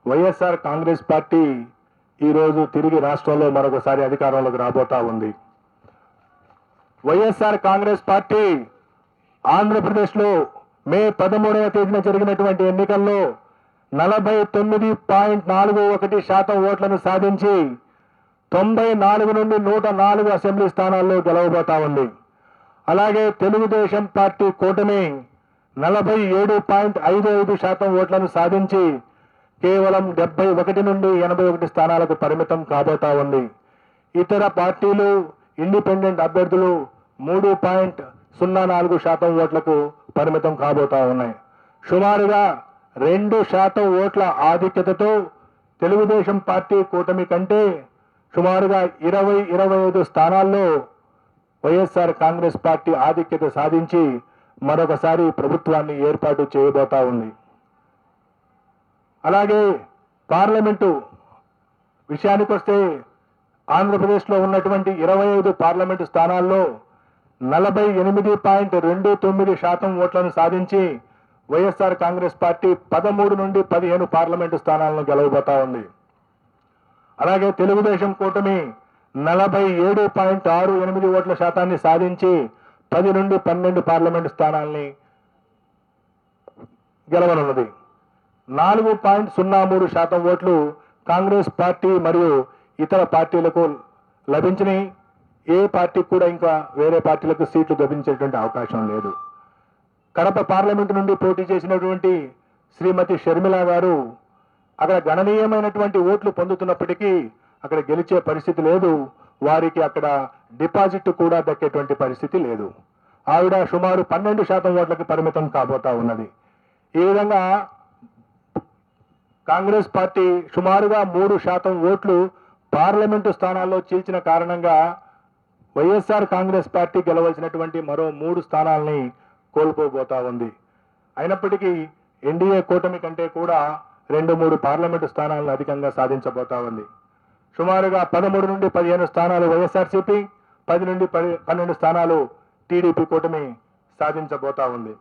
YSR Congress party ఈరోజు తిరిగి రాష్ట్రంలో మరొకసారి అధికారంలోకి రాబోతా ఉంది. వైఎస్ఆర్ కాంగ్రెస్ పార్టీ ఆంధ్రప్రదేశ్లో మే 13వ తేదీన జరిగినటువంటి ఎన్నికల్లో 49.41% ఓట్లను సాధించి 94 నుండి 104 అసెంబ్లీ స్థానాల్లో గెలవబోతా ఉంది. అలాగే తెలుగుదేశం పార్టీ కూటమి 47.55% ఓట్లను సాధించి కేవలం 71 నుండి 81 స్థానాలకు పరిమితం కాబోతా ఉంది. ఇతర పార్టీలు ఇండిపెండెంట్ అభ్యర్థులు 3.04% ఓట్లకు పరిమితం కాబోతా ఉన్నాయి. సుమారుగా 2% ఓట్ల ఆధిక్యతతో తెలుగుదేశం పార్టీ కూటమి కంటే సుమారుగా 20-25 స్థానాల్లో వైఎస్ఆర్ కాంగ్రెస్ పార్టీ ఆధిక్యత సాధించి మరొకసారి ప్రభుత్వాన్ని ఏర్పాటు చేయబోతా ఉంది. అలాగే పార్లమెంటు విషయానికి వస్తే ఆంధ్రప్రదేశ్లో ఉన్నటువంటి 25 పార్లమెంటు స్థానాల్లో 48.29% ఓట్లను సాధించి వైఎస్ఆర్ కాంగ్రెస్ పార్టీ 13 నుండి 15 పార్లమెంటు స్థానాలను గెలవబోతా ఉంది. అలాగే తెలుగుదేశం కూటమి 47.68 ఓట్ల శాతాన్ని సాధించి 10 నుండి 12 పార్లమెంటు స్థానాల్ని గెలవనున్నది. 4.03% ఓట్లు కాంగ్రెస్ పార్టీ మరియు ఇతర పార్టీలకు లభించినాయి. ఏ పార్టీకి కూడా ఇంకా వేరే పార్టీలకు సీట్లు లభించేటువంటి అవకాశం లేదు. కడప పార్లమెంటు నుండి పోటీ చేసినటువంటి శ్రీమతి షర్మిల గారు అక్కడ గణనీయమైనటువంటి ఓట్లు పొందుతున్నప్పటికీ అక్కడ గెలిచే పరిస్థితి లేదు. వారికి అక్కడ డిపాజిట్ కూడా దక్కేటువంటి పరిస్థితి లేదు. ఆవిడ సుమారు 12% ఓట్లకు పరిమితం కాబోతా ఉన్నది. ఈ విధంగా కాంగ్రెస్ పార్టీ సుమారుగా 3% ఓట్లు పార్లమెంటు స్థానాల్లో చీల్చిన కారణంగా వైఎస్ఆర్ కాంగ్రెస్ పార్టీ గెలవలసినటువంటి మరో 3 స్థానాలని కోల్పోబోతా ఉంది. అయినప్పటికీ ఎన్డీఏ కూటమి కంటే కూడా 2-3 పార్లమెంటు స్థానాలను అధికంగా సాధించబోతా ఉంది. సుమారుగా 13 నుండి 15 స్థానాలు వైఎస్ఆర్సీపీ, 10 నుండి 12 స్థానాలు టీడీపీ కూటమి సాధించబోతా ఉంది.